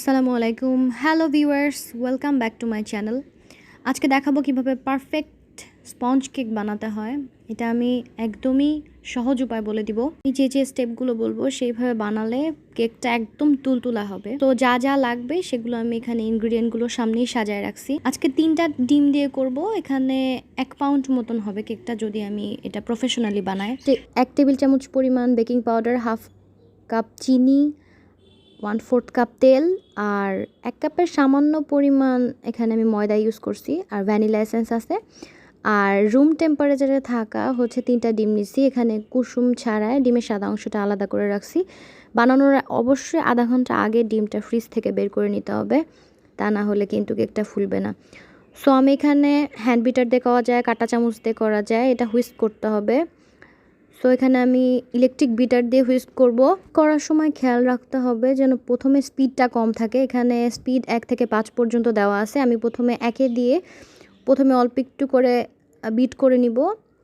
আসসালামু আলাইকুম hello viewers welcome back to my channel. আজকে দেখাবো কিভাবে পারফেক্ট স্পঞ্জ কেক বানাতে হয়। এটা আমি একদমই সহজ উপায় বলে দিব। আমি যে স্টেপগুলো বলবো সেইভাবে বানালে কেকটা একদম তুলতুলা হবে। তো যা যা লাগবে সেগুলো আমি এখানে ইনগ্রিডিয়েন্টগুলো সামনেই সাজায় রাখছি। আজকে 3টা ডিম দিয়ে করব। এখানে 1 পাউন্ড মতন হবে কেকটা যদি আমি এটা প্রফেশনালি বানাই। 1 টেবিল চামচ পরিমাণ বেকিং পাউডার, হাফ কাপ চিনি, 1/4 কাপ তেল আর 1 কাপের সামান্য পরিমাণ এখানে আমি ময়দা ইউজ করছি আর ভ্যানিলা এসেন্স আছে। আর রুম টেম্পারেচারে থাকা হচ্ছে 3টা ডিম নিছি। এখানে কুসুম ছাড়াই ডিমের সাদা অংশটা আলাদা করে রাখছি। বানানোর অবশ্যই আধা ঘন্টা আগে ডিমটা ফ্রিজ থেকে বের করে নিতে হবে, তা না হলে কিন্তু কেকটা ফুলবে না। সো আমি এখানে হ্যান্ড বিটার দিয়ে করা যায়, কাঁটা চামচ দিয়ে করা যায়, এটা হুইস্ক করতে হবে। সো এখানে আমি ইলেকট্রিক বিটার দিয়ে হুইস্ক করব। করার সময় খেয়াল রাখতে হবে যেন প্রথমে স্পিডটা কম থাকে। এখানে স্পিড 1 থেকে 5 পর্যন্ত দেওয়া আছে। আমি প্রথমে 1-এ দিয়ে প্রথমে অল্প একটু করে বিট করে নিব।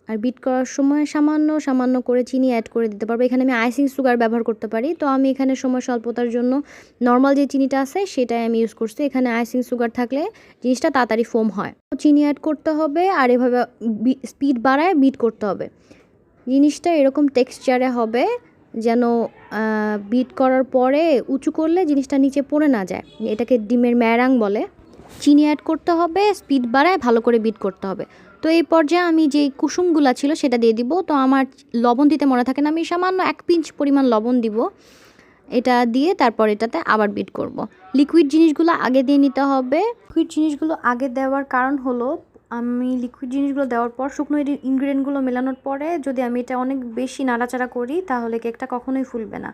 আর বিট করার সময় সামান্য করে চিনি অ্যাড করে দিতে পারবো। এখানে আমি আইসিং সুগার ব্যবহার করতে পারি, তো আমি এখানে সময় স্বল্পতার জন্য নর্মাল যে চিনিটা আছে সেটাই আমি ইউজ করছি। এখানে আইসিং সুগার থাকলে জিনিসটা তাড়াতাড়ি ফোম হয়। চিনি অ্যাড করতে হবে আর এভাবে স্পিড বাড়ায় বিট করতে হবে। জিনিসটা এরকম টেক্সচারে হবে যেন বিট করার পরে উঁচু করলে জিনিসটা নিচে পড়ে না যায়। এটাকে ডিমের ম্যারাং বলে। চিনি অ্যাড করতে হবে, স্পিড বাড়ায় ভালো করে বিট করতে হবে। তো এই পর্যায়ে আমি যেই কুসুমগুলা ছিল সেটা দিয়ে দিব। তো আমার লবণ দিতে মনে থাকে না, আমি সামান্য 1 পিঞ্চ পরিমাণ লবণ দিব। এটা দিয়ে তারপর এটাতে আবার বিট করব। লিকুইড জিনিসগুলো আগে দিয়ে নিতে হবে। লিকুইড জিনিসগুলো আগে দেওয়ার কারণ হলো আমি লিকুইড জিনিসগুলো দেওয়ার পর শুকনো ইনগ্রিডিয়েন্টগুলো মেলানোর পরে যদি আমি এটা অনেক বেশি নাড়াচাড়া করি তাহলে কেকটা কখনোই ফুলবে না।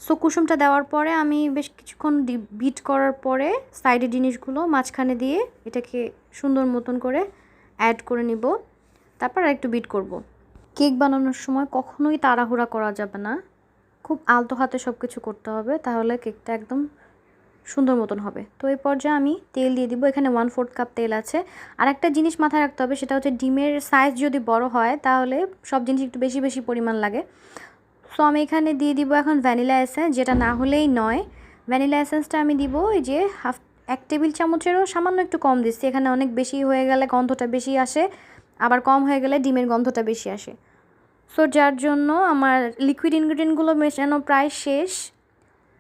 সো কুসুমটা দেওয়ার পরে আমি বেশ কিছুক্ষণ বিট করার পরে সাইডের জিনিসগুলো মাঝখানে দিয়ে এটাকে সুন্দর মতন করে অ্যাড করে নিব। তারপর একটু বিট করব। কেক বানানোর সময় কখনোই তাড়াহুড়া করা যাবে না, খুব আলতো হাতে সব কিছু করতে হবে, তাহলে কেকটা একদম সুন্দর মতন হবে। তো এই পর্যায়ে আমি তেল দিয়ে দিব। এখানে 1/4 কাপ তেল আছে। আর একটা জিনিস মাথায় রাখতে হবে, সেটা হচ্ছে ডিমের সাইজ যদি বড় হয় তাহলে সব জিনিস একটু বেশি পরিমাণ লাগে। সো আমি এখানে দিয়ে দিব এখন ভ্যানিলা এসেন্স, যেটা না হলেই নয়। ভ্যানিলা এসেন্সটা আমি দিব এই যে 1 টেবিল চামচেরও সামান্য একটু কম দিচ্ছি। এখানে অনেক বেশি হয়ে গেলে গন্ধটা বেশি আসে, আবার কম হয়ে গেলে ডিমের গন্ধটা বেশি আসে। সো যার জন্য আমার লিকুইড ইনগ্রিডিয়েন্টগুলো মেশানো প্রায় শেষ।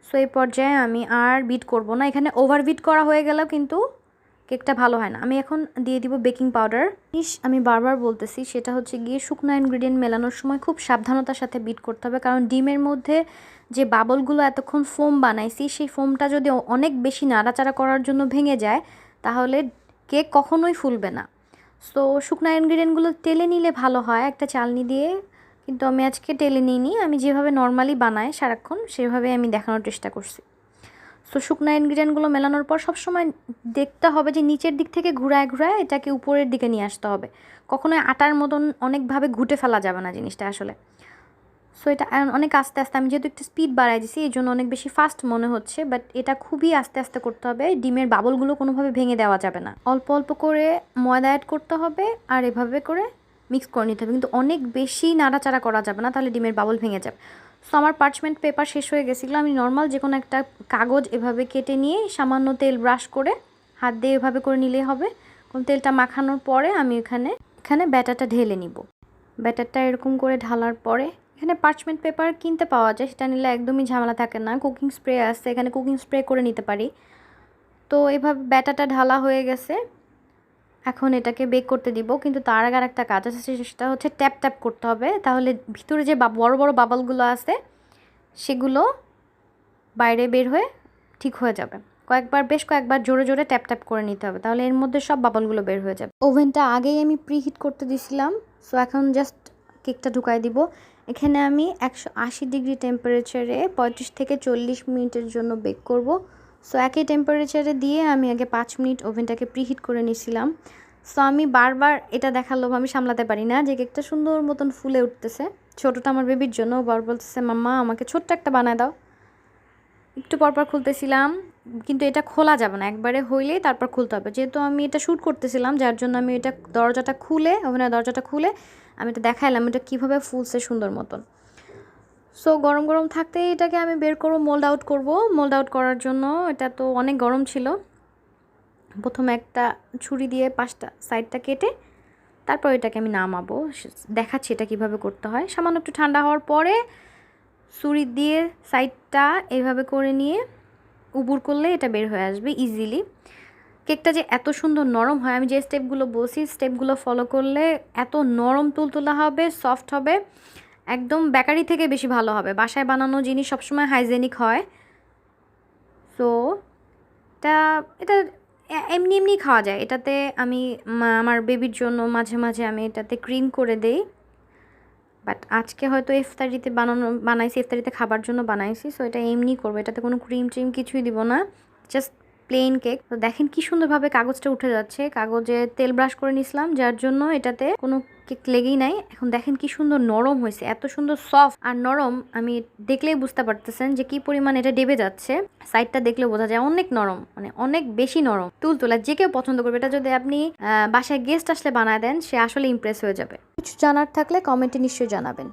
সো এই পর্যায়ে আমি আর বিট করব না। এখানে ওভার বিট করা হয়ে গেলেও কিন্তু কেকটা ভালো হয় না। আমি এখন দিয়ে দিব বেকিং পাউডার। আমি বারবার বলতেছি সেটা হচ্ছে গিয়ে শুকনো ইনগ্রিডিয়েন্ট মেলানোর সময় খুব সাবধানতার সাথে বিট করতে হবে, কারণ ডিমের মধ্যে যে বাবলগুলো এতক্ষণ ফোম বানাইছি সেই ফোমটা যদি অনেক বেশি নাড়াচাড়া করার জন্য ভেঙে যায় তাহলে কেক কখনোই ফুলবে না। সো শুকনো ইনগ্রিডিয়েন্টগুলো তেলে নিলে ভালো হয় একটা চালনি দিয়ে, কিন্তু আমি আজকে টেলে নিইনি। আমি যেভাবে নর্মালি বানাই সারাক্ষণ সেভাবে আমি দেখানোর চেষ্টা করছি। সো শুকনো ইনগ্রিডিয়েন্টগুলো মেলানোর পর সবসময় দেখতে হবে যে নিচের দিক থেকে ঘুরায় এটাকে উপরের দিকে নিয়ে আসতে হবে। কখনোই আটার মতন অনেকভাবে ঘুটে ফেলা যাবে না জিনিসটা আসলে। সো এটা অনেক আস্তে আস্তে, আমি যেহেতু একটু স্পিড বাড়াই দিছি এই জন্য অনেক বেশি ফাস্ট মনে হচ্ছে, বাট এটা খুবই আস্তে আস্তে করতে হবে। ডিমের বাবলগুলো কোনোভাবে ভেঙে দেওয়া যাবে না। অল্প অল্প করে ময়দা অ্যাড করতে হবে আর এভাবে করে মিক্স করে নিতে হবে, কিন্তু অনেক বেশি নাড়াচাড়া করা যাবে না, তাহলে ডিমের বাবল ভেঙে যাবে। সো আমার পার্চমেন্ট পেপার শেষ হয়ে গেছিলো। আমি নর্মাল যে কোনো একটা কাগজ এভাবে কেটে নিয়ে সামান্য তেল ব্রাশ করে হাত দিয়ে এভাবে করে নিলেই হবে। তেলটা মাখানোর পরে আমি এখানে ব্যাটারটা ঢেলে নিব। ব্যাটারটা এরকম করে ঢালার পরে এখানে পার্চমেন্ট পেপার কিনতে পাওয়া যায়, সেটা নিলে একদমই ঝামেলা থাকে না। কুকিং স্প্রে আছে, এখানে কুকিং স্প্রে করে নিতে পারি। তো এভাবে ব্যাটারটা ঢালা হয়ে গেছে। এখন এটাকে বেক করতে দিব, কিন্তু তার আগে আর একটা কাজ আছে, সেটা হচ্ছে ট্যাপ করতে হবে, তাহলে ভিতরে যে বড় বড় বাবলগুলো আছে সেগুলো বাইরে বের হয়ে ঠিক হয়ে যাবে। বেশ কয়েকবার জোরে জোরে ট্যাপ করে নিতে হবে, তাহলে এর মধ্যে সব বাবলগুলো বের হয়ে যাবে। ওভেনটা আগেই আমি প্রিহিট করতে দিছিলাম। সো এখন জাস্ট কেকটা ঢুকাই দিব। এখানে আমি 180 ডিগ্রি টেম্পারেচারে 35 থেকে 40 মিনিটের জন্য বেক করব। সো একই টেম্পারেচারে দিয়ে আমি আগে 5 মিনিট ওভেনটাকে প্রিহিট করে নিয়েছিলাম। সো আমি বারবার এটা দেখার লোভ আমি সামলাতে পারি না যে কেকটা সুন্দর মতন ফুলে উঠতেছে। ছোটোটা আমার বেবির জন্য বার বলতেছে, মাম্মা আমাকে ছোট্ট একটা বানায় দাও। একটু পরপর খুলতেছিলাম, কিন্তু এটা খোলা যাবে না, একবারে হইলেই তারপর খুলতে হবে। যেহেতু আমি এটা শ্যুট করতেছিলাম যার জন্য আমি এটা ওভেনের দরজাটা খুলে আমি এটা দেখাইলাম এটা কীভাবে ফুলছে সুন্দর মতন। সো গরম গরম থাকতেই এটাকে আমি বের করবো, মোল্ড আউট করব। মোল্ড আউট করার জন্য এটা তো অনেক গরম ছিল। প্রথমে একটা ছুরি দিয়ে 5টা সাইডটা কেটে তারপর এটাকে আমি নামাবো, দেখাচ্ছি এটা কিভাবে করতে হয়। সামান্য একটু ঠান্ডা হওয়ার পরে ছুরি দিয়ে সাইডটা এইভাবে করে নিয়ে উবুর করলে এটা বের হয়ে আসবে ইজিলি। কেকটা যে এত সুন্দর নরম হয়, আমি যে স্টেপগুলো বলছি স্টেপগুলো ফলো করলে এত নরম তুলতুলা হবে, সফট হবে, একদম বেকারি থেকে বেশি ভালো হবে। বাসায় বানানো জিনিস সবসময় হাইজেনিক হয়। সো এটা এটা এমনি এমনি খাওয়া যায়। এটাতে আমি আমার বেবির জন্য মাঝে মাঝে আমি এটাতে ক্রিম করে দেই, বাট আজকে হয়তো ইফতারিতে বানাইছি, ইফতারিতে খাবার জন্য বানাইছি। সো এটা এমনি করবো, এটাতে কোনো ক্রিম ট্রিম কিছুই দিব না, জাস্ট প্লেন কেক। তো দেখেন কি সুন্দরভাবে কাগজটা উঠে যাচ্ছে। কাগজে তেল ব্রাশ করে নিছিলাম যার জন্য এটাতে কোনো কেক লেগেই নাই। এখন দেখেন কি সুন্দর নরম হয়েছে, এত সুন্দর সফট আর নরম। আমি দেখলেই বুঝতে পারতেছেন যে কি পরিমাণ এটা ডেবে যাচ্ছে। সাইডটা দেখলে বোঝা যায় অনেক নরম, মানে অনেক বেশি নরম তুলতুলা। যে কেউ পছন্দ করবে এটা। যদি আপনি বাসায় গেস্ট আসলে বানায় দেন, সে আসলে ইমপ্রেস হয়ে যাবে। কিছু জানার থাকলে কমেন্টে নিশ্চয়ই জানাবেন।